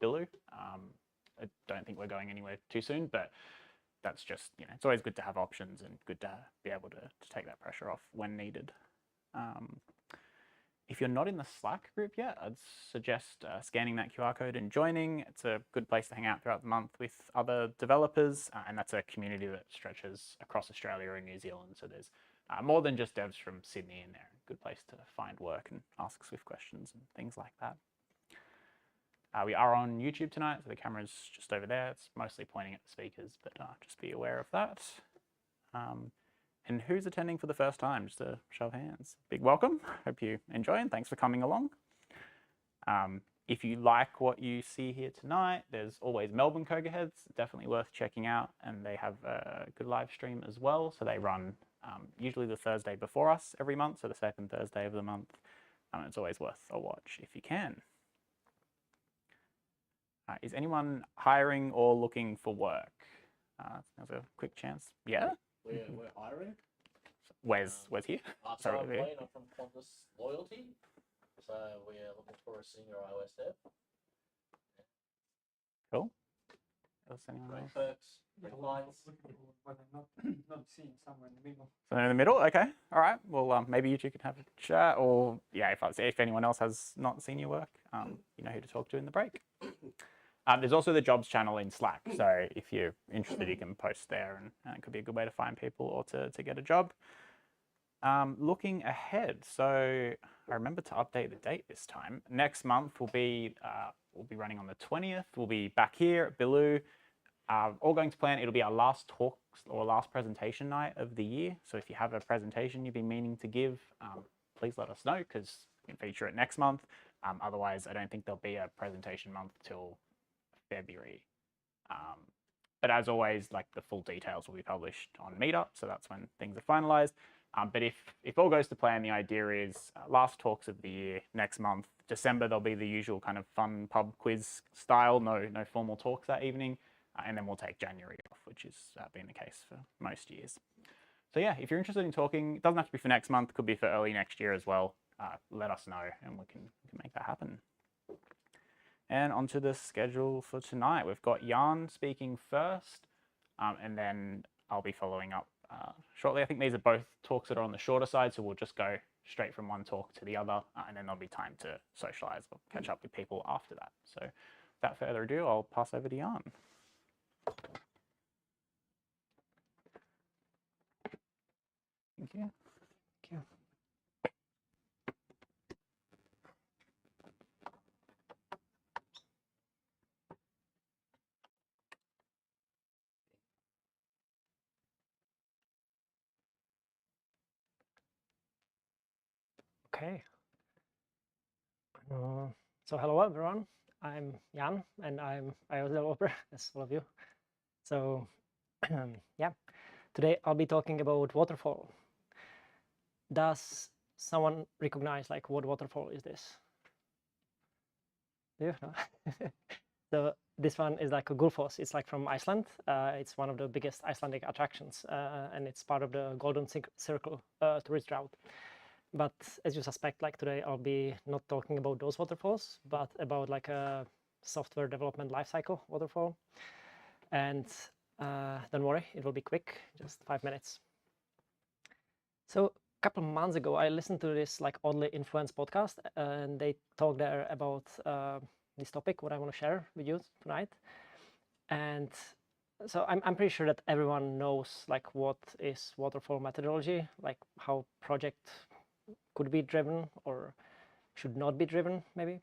Billu. I don't think we're going anywhere too soon, but that's just, it's always good to have options and good to be able to take that pressure off when needed. If you're not in the Slack group yet, I'd suggest scanning that QR code and joining. It's a good place to hang out throughout the month with other developers, and that's a community that stretches across Australia and New Zealand. So there's more than just devs from Sydney in there. Good place to find work and ask Swift questions and things like that. We are on YouTube tonight, so the camera's just over there. It's mostly pointing at the speakers, but just be aware of that. And who's attending for the first time? Just a show of hands. Big welcome. Hope you enjoy and thanks for coming along. If you like what you see here tonight, there's always Melbourne CocoaHeads, definitely worth checking out. And they have a good live stream as well. So they run usually the Thursday before us every month, so the second Thursday of the month. It's always worth a watch if you can. Is anyone hiring or looking for work? There's a quick chance. Yeah? We're hiring. Where's here? So I'm Wayne, I'm from Qantas Loyalty. So we're looking for a senior iOS dev. Cool. Else anyone Great else? perks, lights. Not seeing somewhere in the middle. So in the middle, okay. All right. Well, maybe you two can have a chat, or yeah, if anyone else has not seen your work, you know who to talk to in the break. There's also the jobs channel in Slack. So if you're interested, you can post there, and it could be a good way to find people or to get a job. Looking ahead, so I remember to update the date this time. Next month we'll be running on the 20th. We'll be back here at Billu. All going to plan. It'll be our last talks or last presentation night of the year. So if you have a presentation you've been meaning to give, please let us know because we can feature it next month. Otherwise, I don't think there'll be a presentation month till February. But as always, like the full details will be published on Meetup, so that's when things are finalized. But if all goes to plan, the idea is last talks of the year next month. December, there'll be the usual kind of fun pub quiz style, no formal talks that evening. And then we'll take January off, which has been the case for most years. So yeah, if you're interested in talking, it doesn't have to be for next month, could be for early next year as well. Let us know and we can make that happen. And onto the schedule for tonight. We've got Jan speaking first, and then I'll be following up shortly. I think these are both talks that are on the shorter side, so we'll just go straight from one talk to the other, and then there'll be time to socialize or catch up with people after that. So without further ado, I'll pass over to Jan. Thank you. Thank you. Okay. So hello everyone. I'm Jan and I'm iOS developer, as all of you. So yeah, today I'll be talking about Waterfall. Does someone recognize like what Waterfall is this? Do you know? So this one is like a Gullfoss. It's like from Iceland. It's one of the biggest Icelandic attractions, and it's part of the Golden Circle tourist route. But as you suspect, like today I'll be not talking about those waterfalls, but about like a software development lifecycle waterfall. And don't worry, it will be quick, just 5 minutes. So a couple of months ago, I listened to this like oddly influenced podcast, and they talked there about this topic, what I want to share with you tonight. And so I'm pretty sure that everyone knows like what is waterfall methodology, like how project could be driven or should not be driven maybe.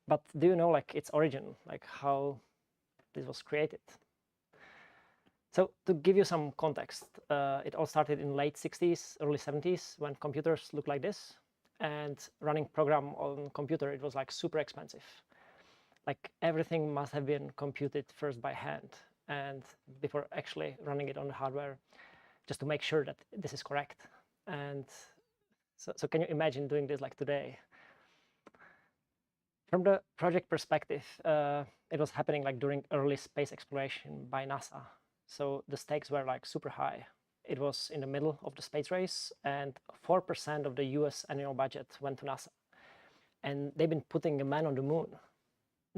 But do you know like its origin, like how this was created? So to give you some context, it all started in late 60s, early 70s when computers looked like this, and running program on computer, it was like super expensive. Like everything must have been computed first by hand and before actually running it on the hardware, just to make sure that this is correct. And so can you imagine doing this like today? From the project perspective, it was happening like during early space exploration by NASA. So the stakes were like super high. It was in the middle of the space race, and 4% of the US annual budget went to NASA. And they've been putting a man on the moon.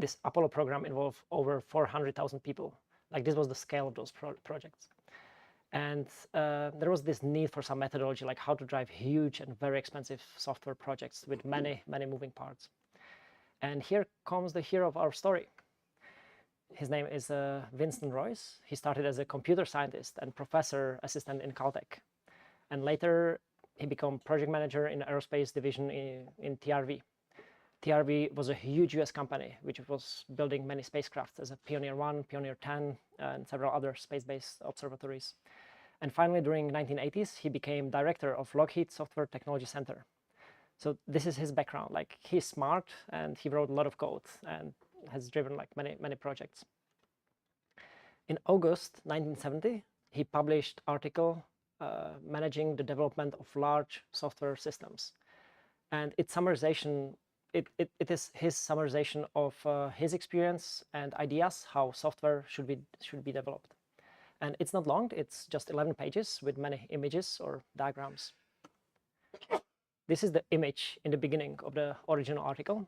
this Apollo program involved over 400,000 people. Like this was the scale of those projects. And there was this need for some methodology, like how to drive huge and very expensive software projects with many, many moving parts. And here comes the hero of our story. His name is Winston Royce. He started as a computer scientist and professor assistant in Caltech. And later, he became project manager in the aerospace division in TRV. TRV was a huge US company, which was building many spacecraft as a Pioneer 1, Pioneer 10, and several other space-based observatories. And finally, during 1980s, he became director of Lockheed Software Technology Center. So this is his background. Like he's smart and he wrote a lot of code and has driven like many projects. In August 1970, he published article managing the development of large software systems. And its summarization, it is his summarization of his experience and ideas how software should be developed. And it's not long, it's just 11 pages with many images or diagrams. This is the image in the beginning of the original article.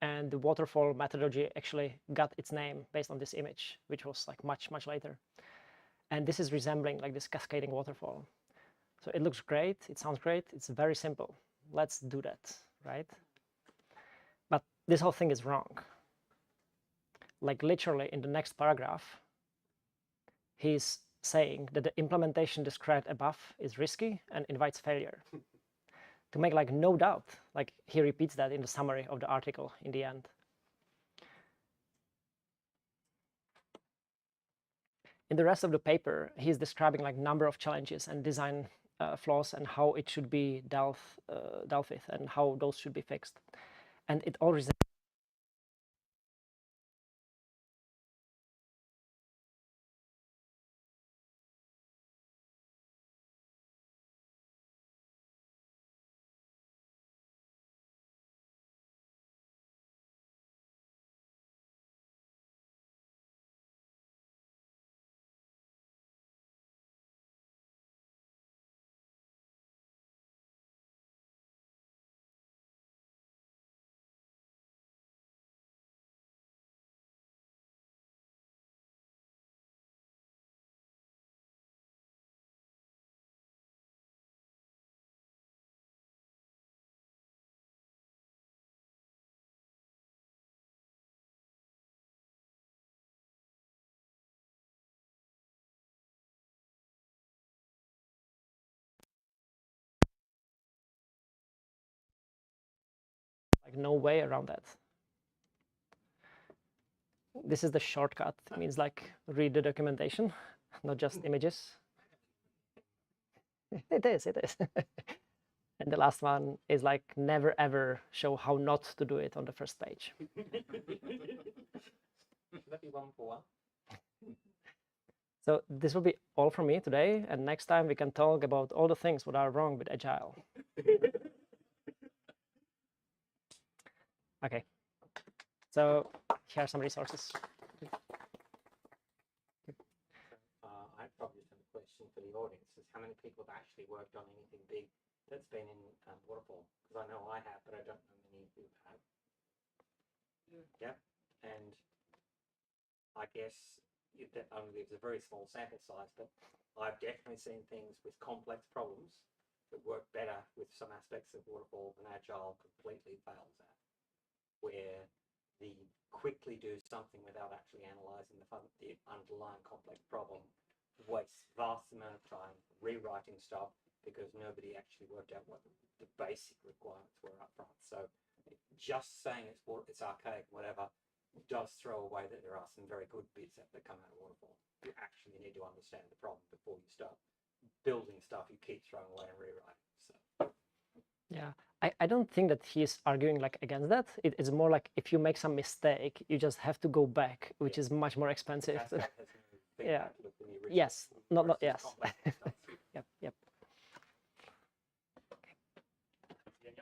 And the waterfall methodology actually got its name based on this image, which was like much later. And this is resembling like this cascading waterfall. So it looks great, it sounds great, it's very simple. Let's do that, right? But this whole thing is wrong. Like literally in the next paragraph, he's saying that the implementation described above is risky and invites failure. To make like no doubt, like he repeats that in the summary of the article in the end. In the rest of the paper, he's describing like number of challenges and design flaws and how it should be dealt with and how those should be fixed. And it all resembles like no way around that. This is the shortcut. It means like read the documentation, not just images. It is. And the last one is like never ever show how not to do it on the first page. That'd be 1 for 1. So this will be all from me today. And next time we can talk about all the things that are wrong with Agile. Okay. So here are some resources. I probably just have a question for the audience: is how many people have actually worked on anything big that's been in Waterfall? Because I know I have, but I don't know many of you have. Yeah. And I guess that only gives a very small sample size, but I've definitely seen things with complex problems that work better with some aspects of Waterfall than Agile completely fails at, where the quickly do something without actually analyzing the underlying complex problem wastes vast amount of time rewriting stuff because nobody actually worked out what the basic requirements were up front. So just saying it's archaic, whatever, does throw away that there are some very good bits that come out of Waterfall. You actually need to understand the problem before you start building stuff you keep throwing away and rewriting. So Yeah, I don't think that he's arguing like against that. It is more like if you make some mistake, you just have to go back, which is much more expensive. Yeah. Yes. Not yes. Yep.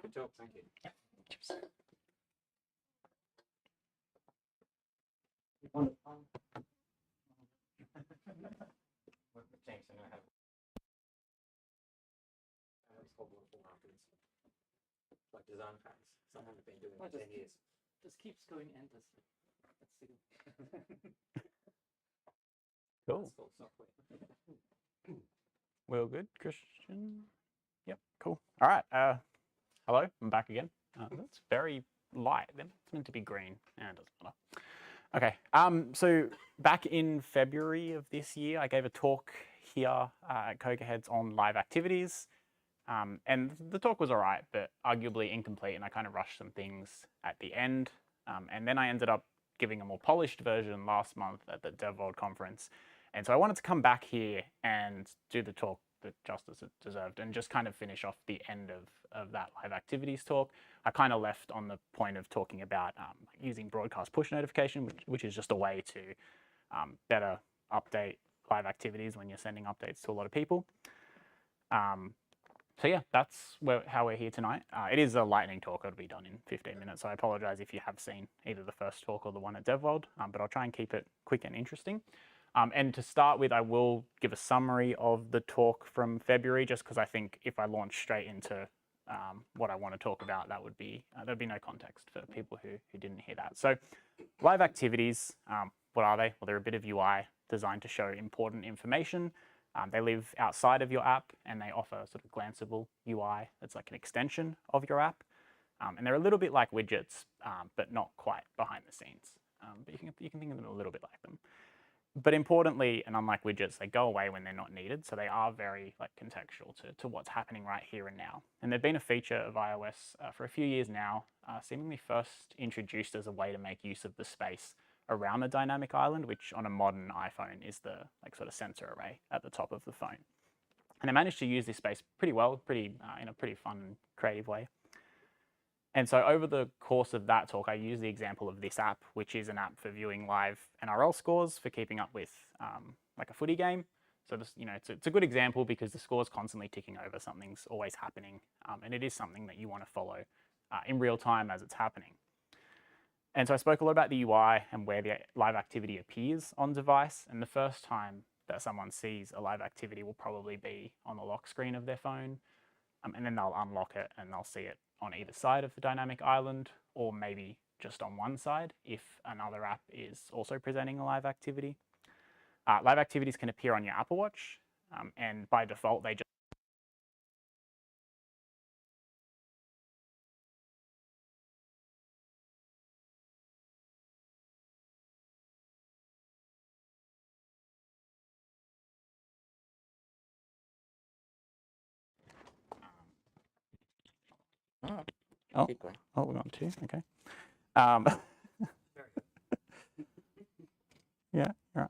Good talk. Thank you. Cheers. Thanks. I know how. It's called Waterfall afterwards. Like design patterns. Someone has been doing it for 10 years. Just keeps going endlessly. Cool. That's called software. We're all good, Christian? Yep, cool. All right. Hello, I'm back again. That's very light. Then it's meant to be green. Yeah, it doesn't matter. Okay. So back in February of this year, I gave a talk here at CocoaHeads on live activities. And the talk was all right, but arguably incomplete, and I kind of rushed some things at the end. And then I ended up giving a more polished version last month at the DevWorld conference. And so I wanted to come back here and do the talk that justice it deserved and just kind of finish off the end of that live activities talk. I kind of left on the point of talking about using broadcast push notification, which is just a way to better update live activities when you're sending updates to a lot of people. So yeah, that's how we're here tonight. It is a lightning talk. It'll be done in 15 minutes. So I apologize if you have seen either the first talk or the one at DevWorld, but I'll try and keep it quick and interesting. And to start with, I will give a summary of the talk from February, just because I think if I launch straight into what I want to talk about, there'd be no context for people who didn't hear that. So live activities, what are they? Well, they're a bit of UI designed to show important information. They live outside of your app, and they offer sort of glanceable UI that's like an extension of your app. And they're a little bit like widgets, but not quite behind the scenes. But you can think of them a little bit like them. But importantly, and unlike widgets, they go away when they're not needed. So they are very like contextual to what's happening right here and now. And they've been a feature of iOS for a few years now, seemingly first introduced as a way to make use of the space around the dynamic island, which on a modern iPhone is the like sort of sensor array at the top of the phone. And they managed to use this space pretty well, in a pretty fun, creative way. And so over the course of that talk, I use the example of this app, which is an app for viewing live NRL scores for keeping up with like a footy game. So this, it's a good example because the score's constantly ticking over, something's always happening, and it is something that you want to follow in real time as it's happening. And so I spoke a lot about the UI and where the live activity appears on device. And the first time that someone sees a live activity will probably be on the lock screen of their phone. And then they'll unlock it and they'll see it on either side of the dynamic island, or maybe just on one side if another app is also presenting a live activity. Live activities can appear on your Apple Watch, and by default, they just Oh, Keep going. oh, we're on 2, okay. Yeah, right.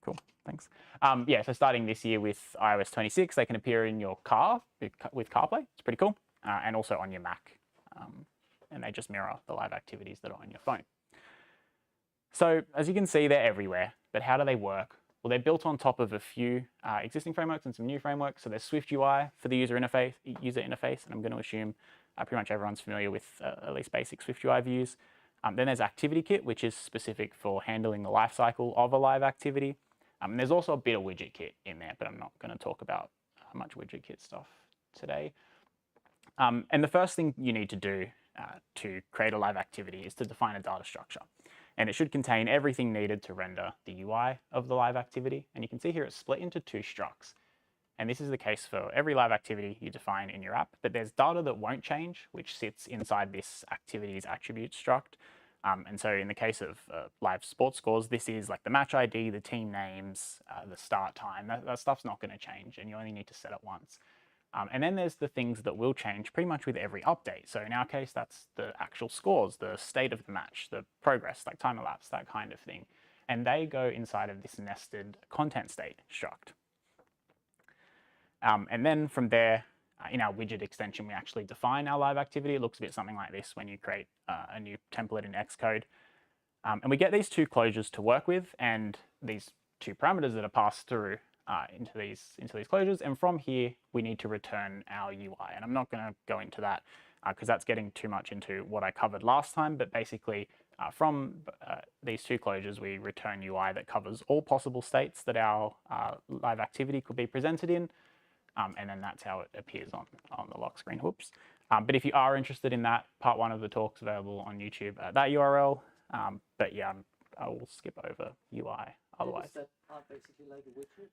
Cool, thanks. Yeah, so starting this year with iOS 26, they can appear in your car with CarPlay. It's pretty cool. And also on your Mac. And they just mirror the live activities that are on your phone. So as you can see, they're everywhere. But how do they work? Well, they're built on top of a few existing frameworks and some new frameworks. So there's Swift UI for the user interface, and I'm going to assume pretty much everyone's familiar with at least basic Swift UI views. Then there's ActivityKit, which is specific for handling the lifecycle of a live activity. And there's also a bit of WidgetKit in there, but I'm not going to talk about much WidgetKit stuff today. And the first thing you need to do to create a live activity is to define a data structure. And it should contain everything needed to render the UI of the live activity. And you can see here it's split into 2 structs. And this is the case for every live activity you define in your app. But there's data that won't change, which sits inside this activities attribute struct. And so in the case of live sports scores, this is like the match ID, the team names, the start time. That stuff's not going to change, and you only need to set it once. And then there's the things that will change pretty much with every update. So in our case, that's the actual scores, the state of the match, the progress, like time elapsed, that kind of thing. And they go inside of this nested content state struct. And then from there, in our widget extension, we actually define our live activity. It looks a bit something like this when you create a new template in Xcode. And we get these 2 closures to work with, and these 2 parameters that are passed through into these closures. And from here, we need to return our UI. And I'm not going to go into that because that's getting too much into what I covered last time. But basically, from these 2 closures, we return UI that covers all possible states that our live activity could be presented in. And then that's how it appears on the lock screen. Whoops. But if you are interested in that, part 1 of the talk's available on YouTube at that URL. But yeah, I will skip over UI otherwise. That are basically like a widget.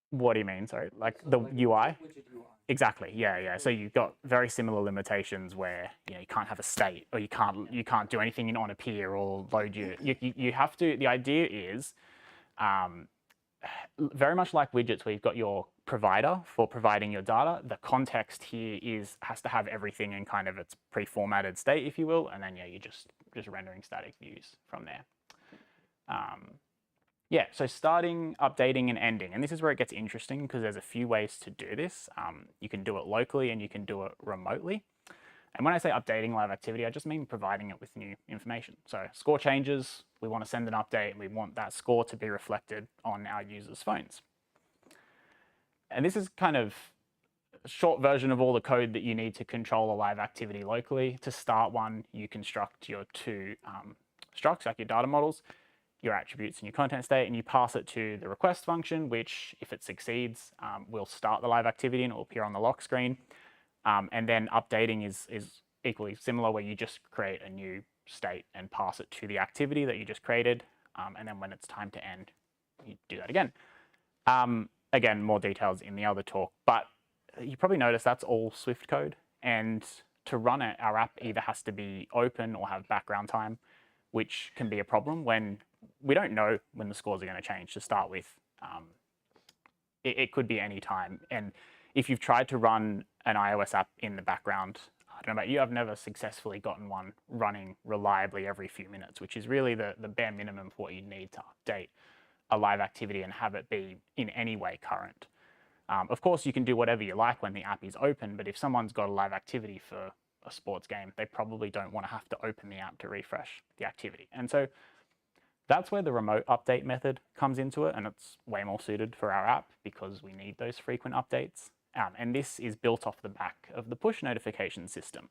What do you mean? Sorry, like So the like a UI? widget UI. Exactly. Yeah. So you've got very similar limitations where you can't have a state, or you can't do anything on a peer or load you have to. The idea is very much like widgets, where you've got your provider for providing your data. The context here has to have everything in kind of its pre-formatted state, if you will, and then you're just rendering static views from there. Yeah, so starting, updating, and ending. And this is where it gets interesting, because there's a few ways to do this. You can do it locally and you can do it remotely. And when I say updating live activity, I just mean providing it with new information. So score changes, we want to send an update, and we want that score to be reflected on our users' phones. And this is kind of a short version of all the code that you need to control a live activity locally. To start one, you construct your two structs, like your data models, your attributes and your content state, and you pass it to the request function, which, if it succeeds, will start the live activity and it will appear on the lock screen. And then updating is equally similar, where you just create a new state and pass it to the activity that you just created. And then when it's time to end, you do that again. Again, more details in the other talk, but you probably noticed that's all Swift code. And to run it, our app either has to be open or have background time, which can be a problem when we don't know when the scores are going to change to start with. It could be any time. And if you've tried to run an iOS app in the background, I don't know about you, I've never successfully gotten one running reliably every few minutes, which is really the bare minimum for what you need to update a live activity and have it be in any way current. Of course, you can do whatever you like when the app is open, but if someone's got a live activity for a sports game, they probably don't want to have to open the app to refresh the activity. And so that's where the remote update method comes into it, and it's way more suited for our app because we need those frequent updates. And this is built off the back of the push notification system.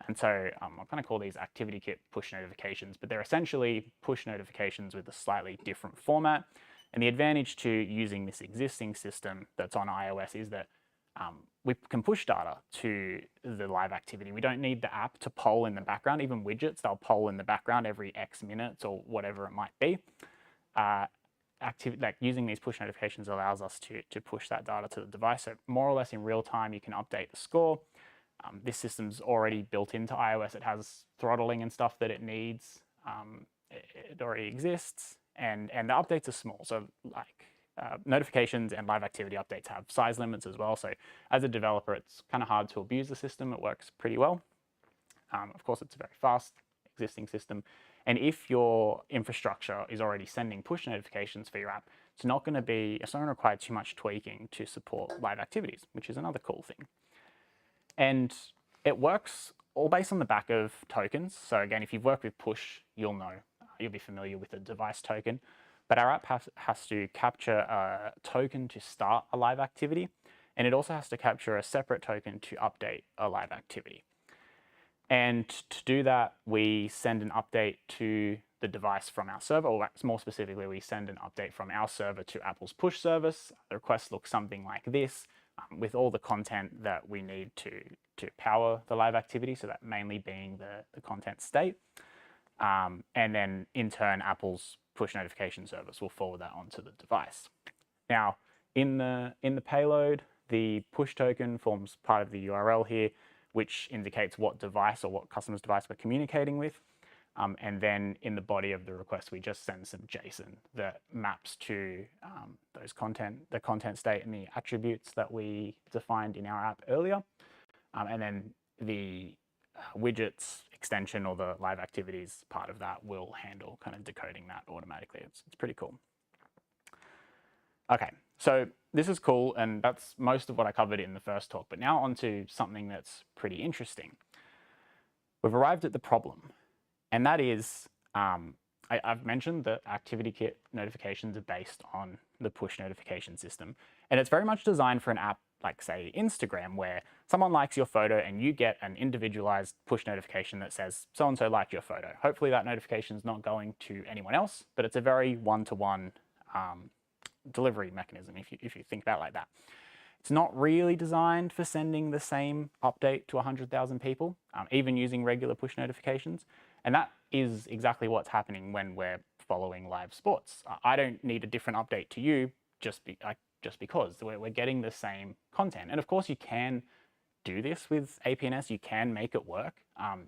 And so I'll kind of call these ActivityKit push notifications, but they're essentially push notifications with a slightly different format. And the advantage to using this existing system that's on iOS is that we can push data to the live activity. We don't need the app to poll in the background. Even widgets, they'll poll in the background every X minutes or whatever it might be. Like using these push notifications allows us to push that data to the device. So more or less in real time, you can update the score. This system's already built into iOS. It has throttling and stuff that it needs. It already exists, and the updates are small. So like notifications and live activity updates have size limits as well. So as a developer, it's kind of hard to abuse the system. It works pretty well. Of course, it's a very fast existing system. And if your infrastructure is already sending push notifications for your app, it's not going to require too much tweaking to support live activities, which is another cool thing. And it works all based on the back of tokens. So again, if you've worked with push, you'll be familiar with a device token. But our app has to capture a token to start a live activity, and it also has to capture a separate token to update a live activity. And to do that, we send an update to the device from our server, or more specifically, we send an update from our server to Apple's push service. The request looks something like this, with all the content that we need to power the live activity, so that mainly being the content state. And then in turn, Apple's push notification service will forward that onto the device. Now, in the payload, the push token forms part of the URL here, which indicates what device or what customer's device we're communicating with. And then in the body of the request, we just send some JSON that maps to the content state and the attributes that we defined in our app earlier. And then the widgets extension or the live activities part of that will handle kind of decoding that automatically. It's pretty cool. Okay, so this is cool, and that's most of what I covered in the first talk. But now on to something that's pretty interesting. We've arrived at the problem, and that is, I've mentioned that ActivityKit notifications are based on the push notification system, and it's very much designed for an app like, say, Instagram, where someone likes your photo and you get an individualized push notification that says, so-and-so liked your photo. Hopefully that notification is not going to anyone else, but it's a very one-to-one delivery mechanism, if you think about it like that. It's not really designed for sending the same update to 100,000 people, even using regular push notifications. And that is exactly what's happening when we're following live sports. I don't need a different update to you just because we're getting the same content. And of course you can do this with APNS, you can make it work.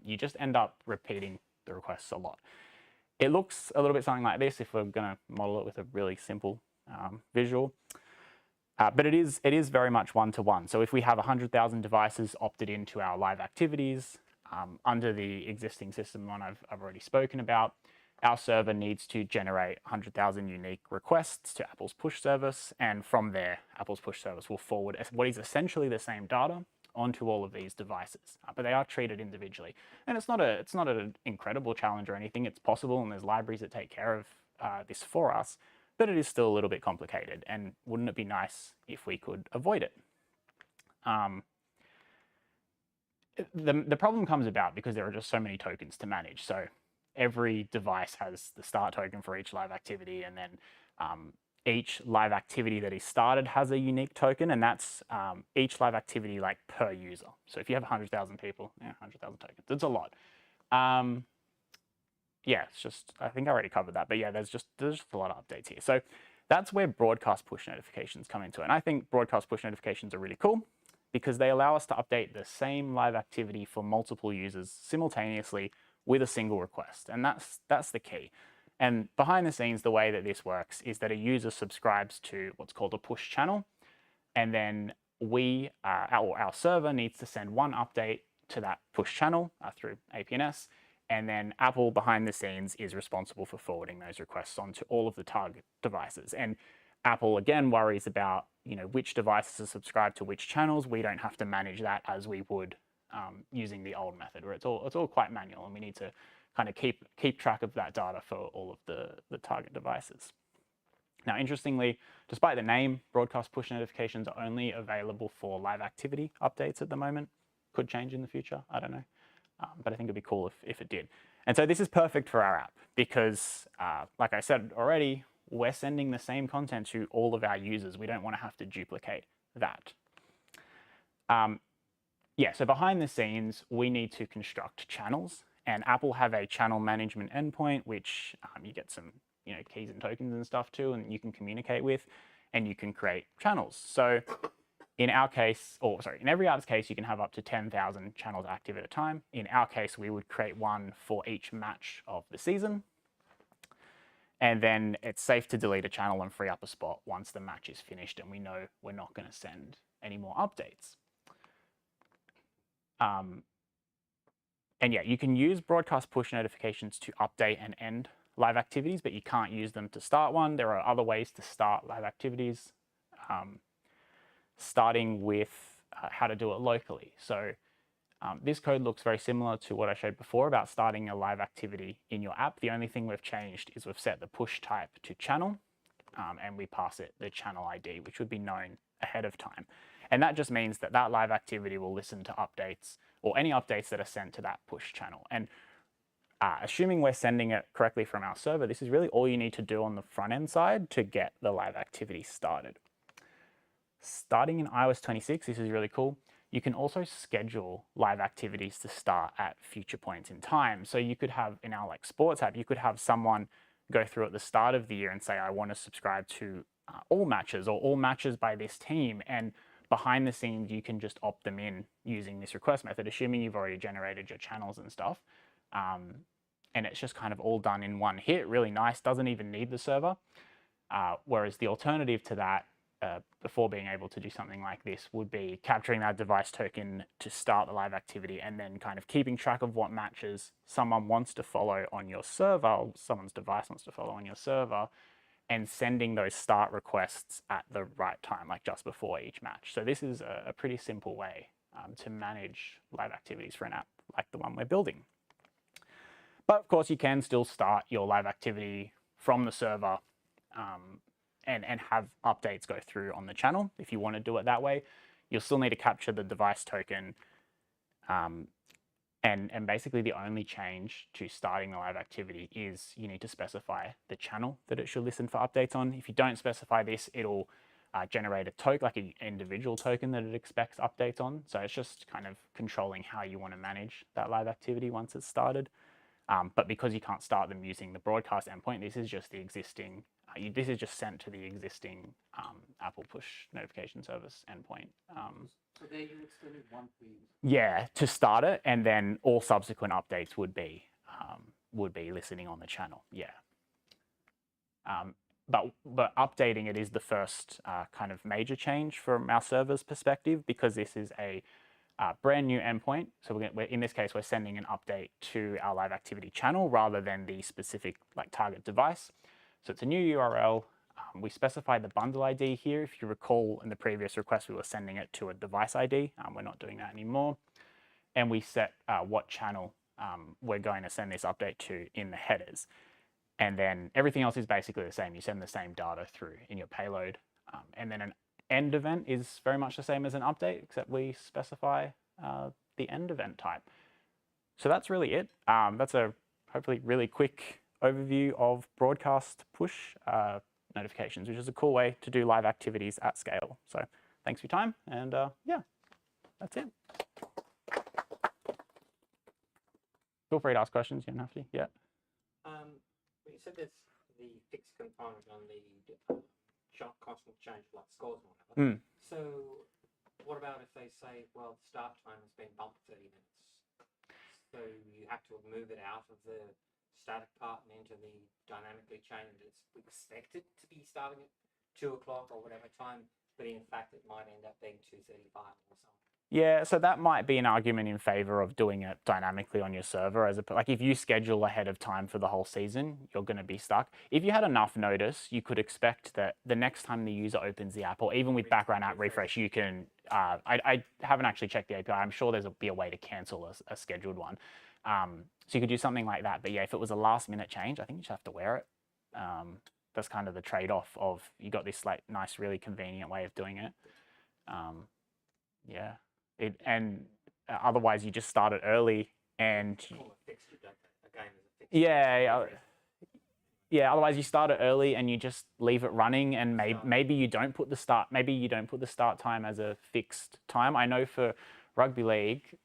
You just end up repeating the requests a lot. It looks a little bit something like this if we're going to model it with a really simple visual. But it is very much one-to-one. So if we have 100,000 devices opted into our live activities under the existing system one I've already spoken about, our server needs to generate 100,000 unique requests to Apple's push service. And from there, Apple's push service will forward what is essentially the same data onto all of these devices, but they are treated individually. And it's not an incredible challenge or anything. It's possible, and there's libraries that take care of this for us, but it is still a little bit complicated. And wouldn't it be nice if we could avoid it? The problem comes about because there are just so many tokens to manage. So every device has the start token for each live activity, and then each live activity that is started has a unique token, and that's each live activity like per user. So if you have 100,000 people, 100,000 tokens, it's a lot. Yeah, it's just, I think I already covered that, but yeah, there's just a lot of updates here. So that's where broadcast push notifications come into it. And I think broadcast push notifications are really cool because they allow us to update the same live activity for multiple users simultaneously with a single request. And that's the key. And behind the scenes, the way that this works is that a user subscribes to what's called a push channel. And then our server needs to send one update to that push channel through APNS. And then Apple behind the scenes is responsible for forwarding those requests onto all of the target devices. And Apple again worries about, which devices are subscribed to which channels. We don't have to manage that as we would using the old method, where it's all quite manual, and we need to kind of keep track of that data for all of the target devices. Now, interestingly, despite the name, broadcast push notifications are only available for live activity updates at the moment. Could change in the future, I don't know. But I think it'd be cool if it did. And so this is perfect for our app because, like I said already, we're sending the same content to all of our users. We don't want to have to duplicate that. So behind the scenes, we need to construct channels. And Apple have a channel management endpoint, which you get some keys and tokens and stuff too, and you can communicate with, and you can create channels. So in our case, in every app's case, you can have up to 10,000 channels active at a time. In our case, we would create one for each match of the season. And then it's safe to delete a channel and free up a spot once the match is finished and we know we're not going to send any more updates. And yeah, you can use broadcast push notifications to update and end live activities, but you can't use them to start one. There are other ways to start live activities, starting with how to do it locally. So this code looks very similar to what I showed before about starting a live activity in your app. The only thing we've changed is we've set the push type to channel, and we pass it the channel ID, which would be known ahead of time. And that just means that that live activity will listen to updates or any updates that are sent to that push channel. And assuming we're sending it correctly from our server, this is really all you need to do on the front end side to get the live activity started. Starting in iOS 26, this is really cool. You can also schedule live activities to start at future points in time. So you could have, in our sports app, you could have someone go through at the start of the year and say, I want to subscribe to all matches or all matches by this team. And behind the scenes, you can just opt them in using this request method, assuming you've already generated your channels and stuff. And it's just kind of all done in one hit, really nice, doesn't even need the server. Whereas the alternative to that, before being able to do something like this, would be capturing that device token to start the live activity and then kind of keeping track of what matches someone wants to follow on your server, or someone's device wants to follow on your server, and sending those start requests at the right time, like just before each match. So this is a pretty simple way to manage live activities for an app like the one we're building. But of course, you can still start your live activity from the server and have updates go through on the channel. If you want to do it that way, you'll still need to capture the device token. And basically the only change to starting the live activity is you need to specify the channel that it should listen for updates on. If you don't specify this, it'll generate a token, like an individual token that it expects updates on. So it's just kind of controlling how you want to manage that live activity once it's started. But because you can't start them using the broadcast endpoint, this is just the existing, this is just sent to the existing Apple push notification service endpoint. So there you would still need one for you. Yeah, to start it, and then all subsequent updates would be listening on the channel. Yeah. But updating it is the first kind of major change from our server's perspective, because this is a brand new endpoint. So in this case, we're sending an update to our live activity channel rather than the specific like target device. So it's a new URL. We specify the bundle ID here. If you recall, in the previous request, we were sending it to a device ID. We're not doing that anymore. And we set what channel we're going to send this update to in the headers. And then everything else is basically the same. You send the same data through in your payload. And then an end event is very much the same as an update, except we specify the end event type. So that's really it. That's a hopefully really quick overview of broadcast push notifications, which is a cool way to do live activities at scale. So thanks for your time. And yeah, that's it. Feel free to ask questions. You don't have to. Yeah. You said there's the fixed component on the constant change, like scores and whatever. So what about if they say, well, the start time has been bumped 30 minutes? So you have to move it out of the static part and into the dynamically changed. It's expected to be starting at 2 o'clock or whatever time, but in fact it might end up being 2:35 or something. Yeah, so that might be an argument in favor of doing it dynamically on your server. Like if you schedule ahead of time for the whole season, you're going to be stuck. If you had enough notice, you could expect that the next time the user opens the app, or even with background app refresh, you can, I haven't actually checked the API. I'm sure there'll be a way to cancel a scheduled one. So you could do something like that. But yeah, if it was a last minute change, I think you just have to wear it. That's kind of the trade-off of you got this like nice, really convenient way of doing it. Yeah. And otherwise you just start it early and yeah, otherwise you start it early and you just leave it running, and maybe you don't put the start time as a fixed time. I know for rugby league,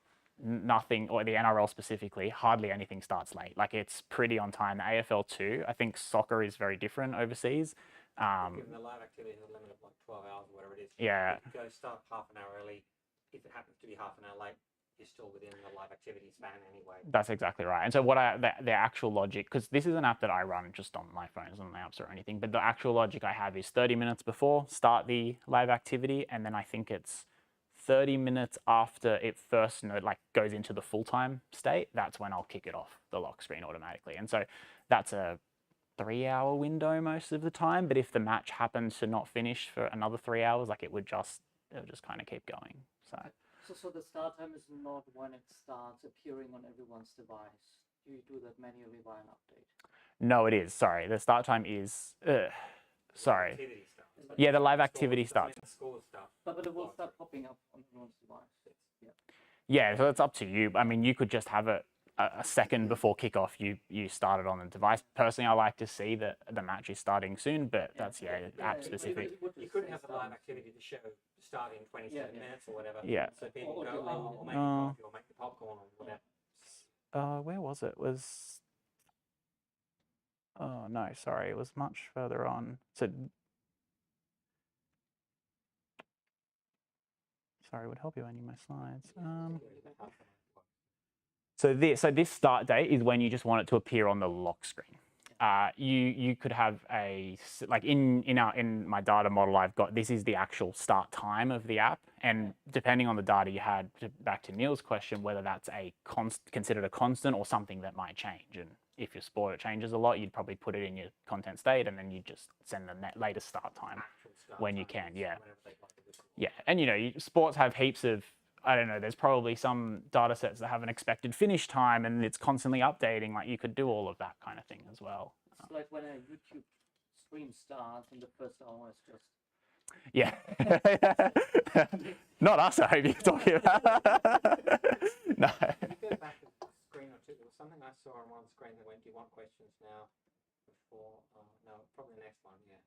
nothing, or the NRL specifically, hardly anything starts late. Like it's pretty on time. The AFL too. I think soccer is very different overseas. Given the live activity is a limit of like 12 hours or whatever it is. Yeah. Go start half an hour early. If it happens to be half an hour late, you're still within the live activity span anyway. That's exactly right. And so the actual logic, because this is an app that I run just on my phone, it's not my apps or anything, but the actual logic I have is 30 minutes before start the live activity, and then I think it's 30 minutes after it first goes into the full-time state. That's when I'll kick it off the lock screen automatically. And so that's a 3-hour window most of the time. But if the match happens to not finish for another 3 hours, like it'll just kind of keep going. So the start time is not when it starts appearing on everyone's device. You do that manually via an update. No, it is. Sorry, the start time is. Sorry. Yeah, the live activity starts. But it will start popping up on everyone's device. Yeah, so it's up to you. I mean, you could just have it a second before kickoff. You start it on the device. Personally, I like to see that the match is starting soon, but that's app specific. You couldn't have the live activity to show start in 27 minutes or whatever. Yeah. So people go, or make coffee or make the popcorn or whatever. Where was it? Oh no, sorry, it was much further on. So sorry, it would help you when you my slides. So this start date is when you just want it to appear on the lock screen. You could have in my data model, I've got, this is the actual start time of the app, and depending on the data you had, back to Neil's question, whether that's considered a constant or something that might change. And if your sport it changes a lot, you'd probably put it in your content state, and then you just send the latest start time when you can. Yeah. And sports have heaps of, I don't know, there's probably some data sets that have an expected finish time and it's constantly updating. Like you could do all of that kind of thing as well. It's like when a YouTube stream starts and the first hour is just... Yeah. Not us, I hope you're talking about. No. Can you go back a screen or two? There was something I saw on one screen that went, do you want questions now? Before, no, probably the next one, yeah.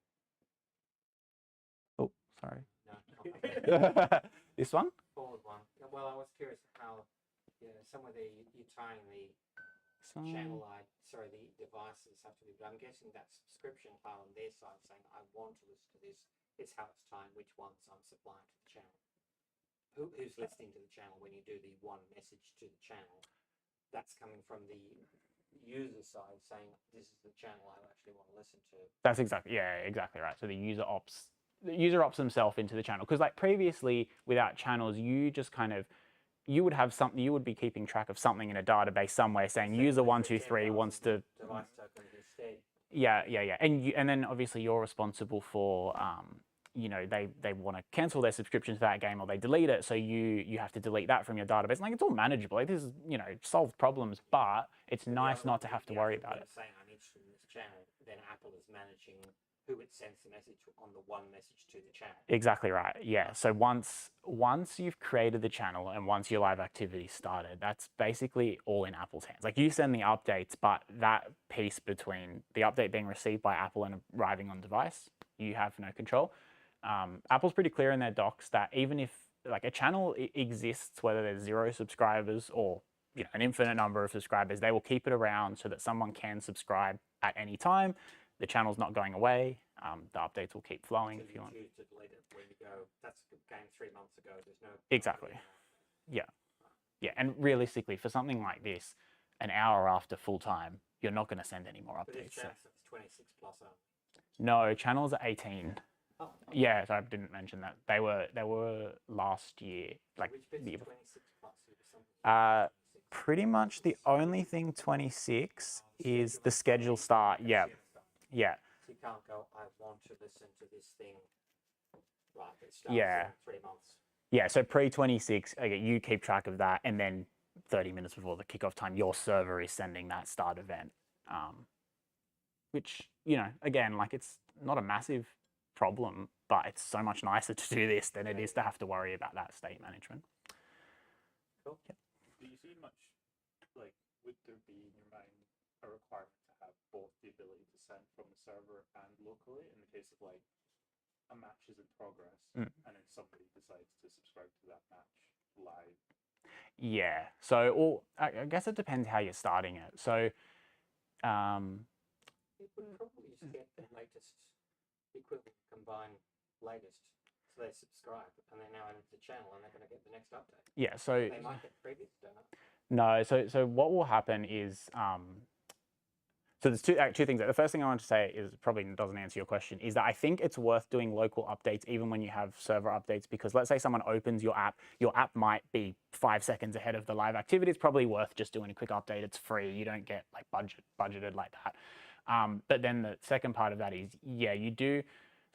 Oh, sorry. No. This one? Forward one. Well, I was curious how, somewhere there you're tying the channel the devices have to be, but I'm guessing that subscription file on their side saying, I want to listen to this, is how it's timed which ones I'm supplying to the channel. Who's listening to the channel when you do the one message to the channel? That's coming from the user side saying, this is the channel I actually want to listen to. That's exactly right. So the user opts himself into the channel, because like previously without channels, you just kind of would have something, you would be keeping track of something in a database somewhere saying user 123 wants to device token instead. Yeah, and then obviously you're responsible for they want to cancel their subscription to that game or they delete it, so you have to delete that from your database. Like, it's all manageable. Like, this is solved problems, but it's nice not to have to worry about it. Saying I'm interested in this channel, then Apple is managing who it sends the message on the one message to the channel. Exactly right. Yeah. So once you've created the channel and once your live activity started, that's basically all in Apple's hands. Like, you send the updates, but that piece between the update being received by Apple and arriving on device, you have no control. Apple's pretty clear in their docs that even if like a channel exists, whether there's 0 subscribers or an infinite number of subscribers, they will keep it around so that someone can subscribe at any time. The channel's not going away. The updates will keep flowing So if you want. choose to delete it when you go, that's a game 3 months ago. There's no Exactly. Yeah. And realistically, for something like this, an hour after full time, you're not going to send any more But this updates. So. channel it's 26 plus only. No, channels are 18. Oh, Yeah, so I didn't mention that. They were last year, like which bit's the year 26 plus? It was something 26. pretty much the only thing 26 is the schedule start. Yeah. Yeah. So you can't go, I want to listen to this thing. Right, it starts Yeah. in 3 months. Yeah, so pre-26, you keep track of that, and then 30 minutes before the kickoff time, your server is sending that start event, which, again, like, it's not a massive problem, but it's so much nicer to do this than it is to have to worry about that state management. Cool. Yeah. Do you see much, like, would there be in your mind a requirement to have both the ability to send from the server and locally in the case of, like, a match is in progress and then somebody decides to subscribe to that match live? Yeah, so I guess it depends how you're starting it. So, It would probably just get the latest equivalent combine latest. So they subscribe and they're now into the channel and they're going to get the next update. yeah, so They might get previous, don't know. no, so what will happen is, so there's two things. The first thing I want to say is, probably doesn't answer your question, is that I think it's worth doing local updates even when you have server updates, because let's say someone opens your app might be 5 seconds ahead of the live activity. It's probably worth just doing a quick update. It's free. You don't get like budgeted like that. But then the second part of that is, yeah, the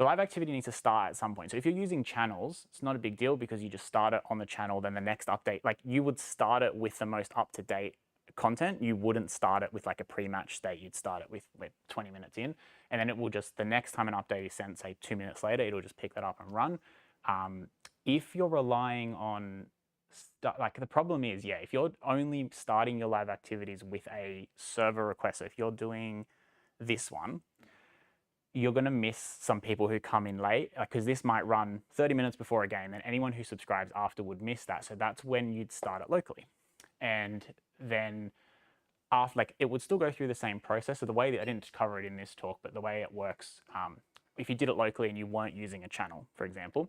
live activity needs to start at some point. So if you're using channels, it's not a big deal because you just start it on the channel, then the next update, like, you would start it with the most up-to-date content. You wouldn't start it with like a pre-match state. You'd start it with 20 minutes in, and then it will just, the next time an update is sent, say 2 minutes later, it'll just pick that up and run. If you're relying on, like, the problem is, yeah, if you're only starting your live activities with a server request, so if you're doing this one, you're going to miss some people who come in late, because this might run 30 minutes before a game, and anyone who subscribes after would miss that. So that's when you'd start it locally. And then after, like, it would still go through the same process. So the way that, I didn't cover it in this talk, but the way it works, if you did it locally and you weren't using a channel, for example,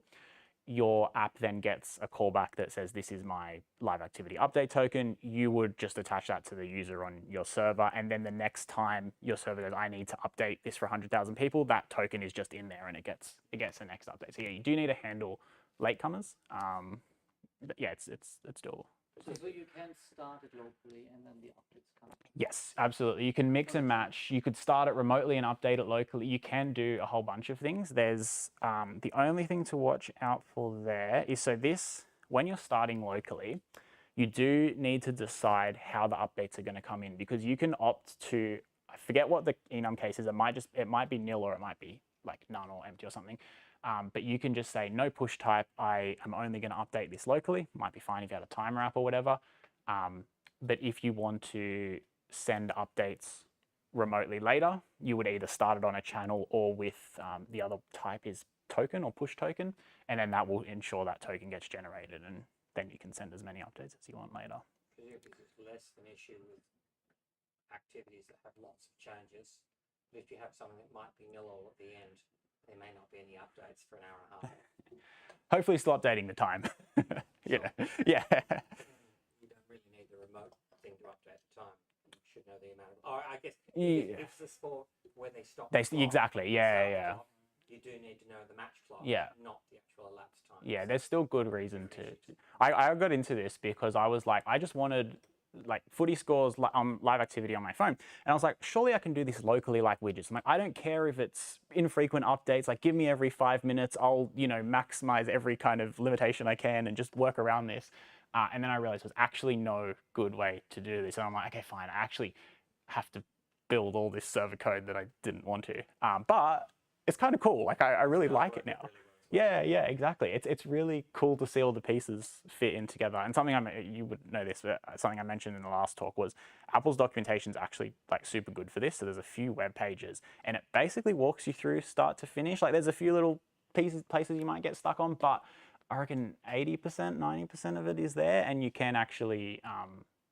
your app then gets a callback that says, this is my live activity update token. You would just attach that to the user on your server. And then the next time your server goes, I need to update this for 100,000 people, that token is just in there and it gets the next update. So yeah, you do need to handle latecomers. But yeah, it's doable. So you can start it locally and then the updates come. Yes, absolutely. You can mix and match. You could start it remotely and update it locally. You can do a whole bunch of things. There's the only thing to watch out for there is, so this, when you're starting locally, you do need to decide how the updates are going to come in, because you can opt to, I forget what the enum case is. It might be nil, or it might be like none or empty or something. But you can just say no push type. I am only going to update this locally. Might be fine if you had a timer app or whatever. But if you want to send updates remotely later, you would either start it on a channel or with the other type is token or push token, and then that will ensure that token gets generated, and then you can send as many updates as you want later. Presumably it's less an issue with activities that have lots of changes. But if you have something that might be nil all at the end, there may not be any updates for an hour and a half. Hopefully still updating the time. Yeah. Yeah. You don't really need the remote thing to update the time. You should know the amount of. Or I guess Yeah. if it's the sport where they stop. They the clock, exactly. the Yeah. start Yeah. clock, you do need to know the match clock, Yeah. not the actual elapsed time. Yeah, So there's still good reason to. I got into this because I was like, I just wanted like footy scores live activity on my phone, and I was like, surely I can do this locally like widgets. I'm like, I don't care if it's infrequent updates. Like, give me every 5 minutes. I'll maximize every kind of limitation I can and just work around this. And then I realized there's actually no good way to do this, and I'm like, okay, fine. I actually have to build all this server code that I didn't want to. But it's kind of cool. Like I really like it now. Yeah, exactly. It's really cool to see all the pieces fit in together. And something you would know this, but something I mentioned in the last talk was Apple's documentation is actually like super good for this. So there's a few web pages, and it basically walks you through start to finish. Like there's a few little places you might get stuck on, but I reckon 80%, 90% of it is there, and you can actually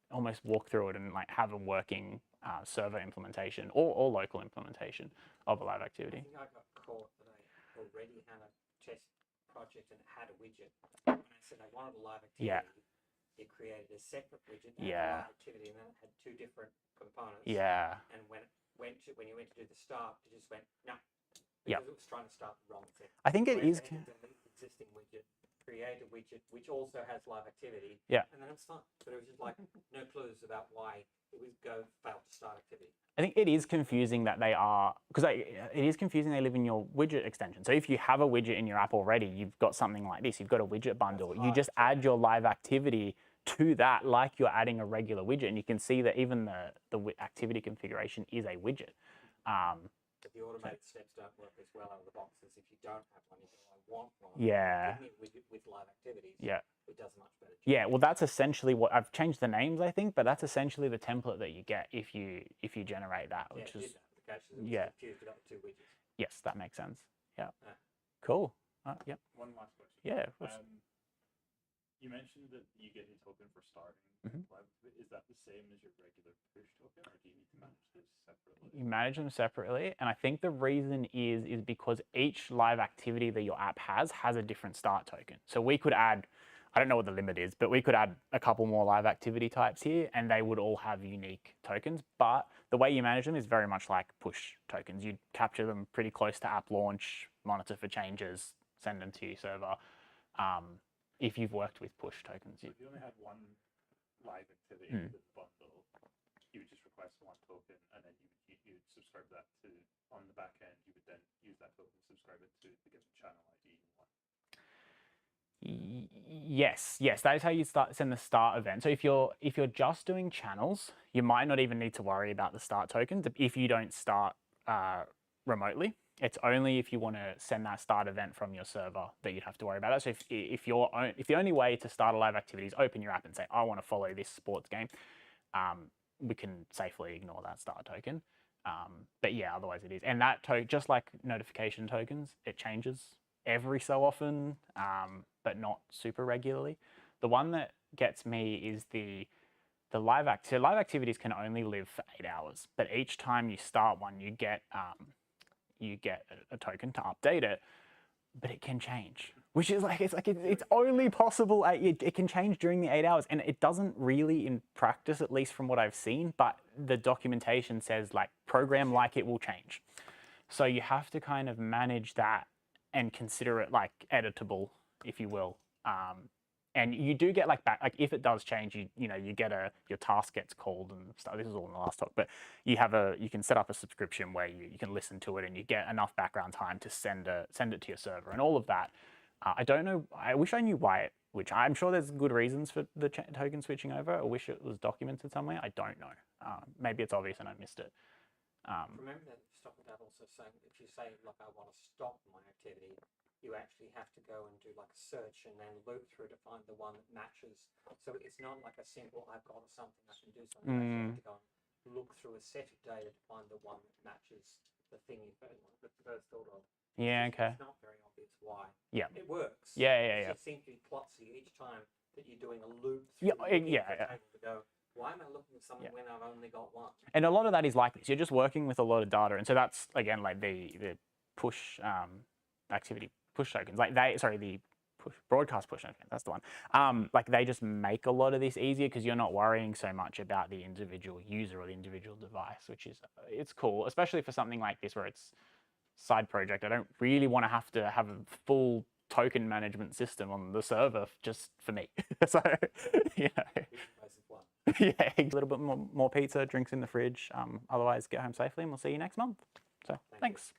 almost walk through it and like have a working server implementation or local implementation of a live activity. I think I got caught that I already had a test project and it had a widget. When I said I wanted a live activity, it created a separate widget that had a live activity, and then it had two different components. Yeah. And when you went to do the start, it just went no. Because it was trying to start the wrong thing. I think it is. Delete the existing widget, create a widget which also has live activity. Yeah. And then it's fine. But it was just like no clues about why it was failed to start activity. I think it is confusing that they are, because it is confusing they live in your widget extension. So if you have a widget in your app already, you've got something like this, you've got a widget bundle, you just add your live activity to that like you're adding a regular widget, and you can see that even the activity configuration is a widget. But the automated steps don't work as well out of the boxes. If you don't have one, you go, I want one. Yeah. Give me a widget with live activities. Yeah. It does a much better job. Yeah, well, that's essentially what I've changed the names, I think, but that's essentially the template that you get if you generate that, which is Confused about the two widgets. Yes, that makes sense. Yeah. Cool. Yep. One last question. Yeah. Of course. You mentioned that you get a token for starting. Is that the same as your regular push token, or do you need to manage this separately? You manage them separately, and I think the reason is because each live activity that your app has a different start token. So we could add, I don't know what the limit is, but we could add a couple more live activity types here, and they would all have unique tokens. But the way you manage them is very much like push tokens. You capture them pretty close to app launch, monitor for changes, send them to your server. If you've worked with push tokens. So if you only had one live activity in the bundle, you would just request one token, and then you'd subscribe that to, on the back end, you would then use that token, subscribe it to the given channel ID you want. Yes, that is how you send the start event. So if you're just doing channels, you might not even need to worry about the start tokens if you don't start remotely. It's only if you want to send that start event from your server that you'd have to worry about it. So if the only way to start a live activity is open your app and say, I want to follow this sports game, we can safely ignore that start token. But yeah, otherwise it is. And that just like notification tokens, it changes every so often, but not super regularly. The one that gets me is the live activity. Live activities can only live for 8 hours, but each time you start one, you get a token to update it, but it can change, which is it's only possible. It can change during the 8 hours, and it doesn't really in practice, at least from what I've seen, but the documentation says like program like it will change. So you have to kind of manage that and consider it like editable, if you will. And you do get like if it does change, you get your task gets called and stuff. This is all in the last talk, but you can set up a subscription where you can listen to it and you get enough background time to send it to your server and all of that. I don't know. I wish I knew why which I'm sure there's good reasons for the token switching over. I wish it was documented somewhere. I don't know. Maybe it's obvious and I missed it. Remember that stop and also saying if you say like I want to stop my activity, you actually have to go and do like a search and then loop through to find the one that matches. So it's not like a simple I've got something I can do something. You have to go and look through a set of data to find the one that matches the thing you first thought of. Yeah, okay. It's not very obvious why. Yeah. It works. Yeah. It seems to be plotsy each time that you're doing a loop Yeah, through the table to go, Why am I looking at someone Yeah. when I've only got one? And a lot of that is like this. You're just working with a lot of data, and so that's again like the push activity push tokens. Like the broadcast push token. That's the one. Like they just make a lot of this easier because you're not worrying so much about the individual user or the individual device, which is it's cool, especially for something like this where it's side project. I don't really want to have a full token management system on the server just for me. So you know. Yeah, a little bit more pizza, drinks in the fridge. Otherwise, get home safely, and we'll see you next month. So, thanks.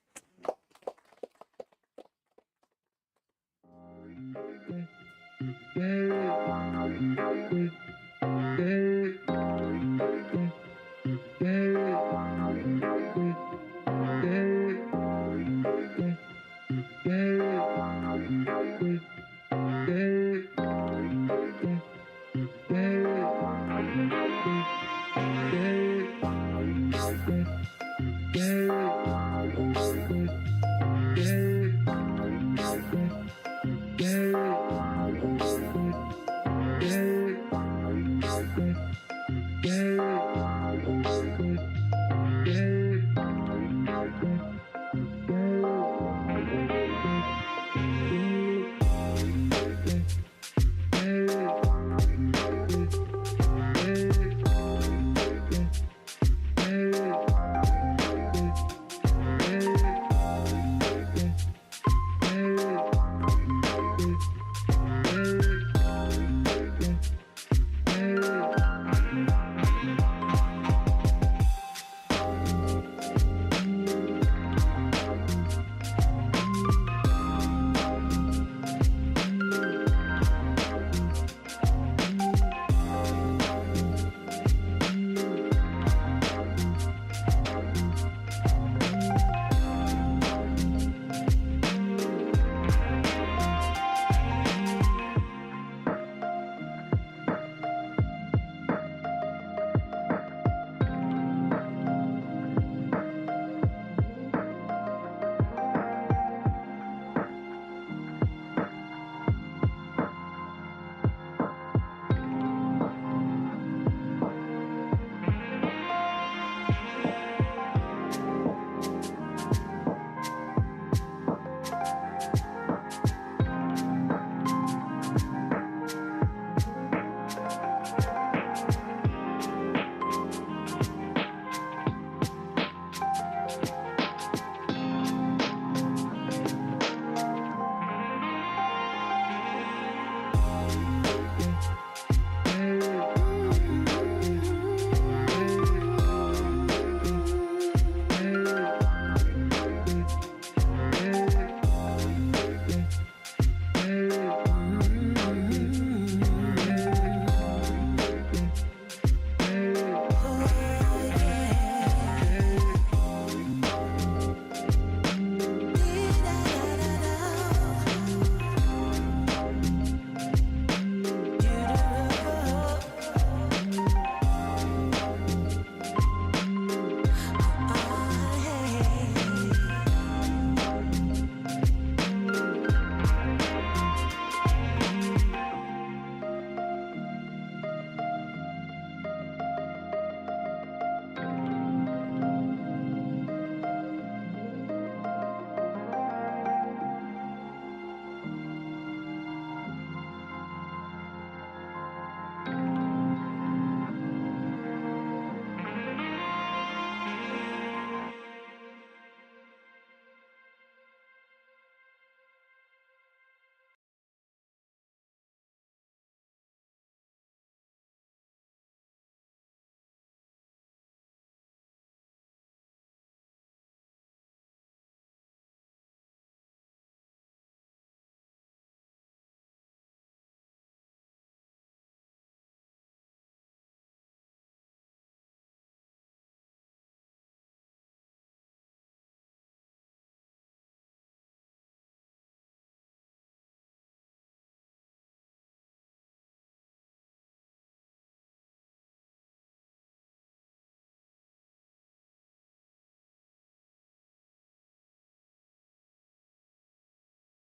Yeah.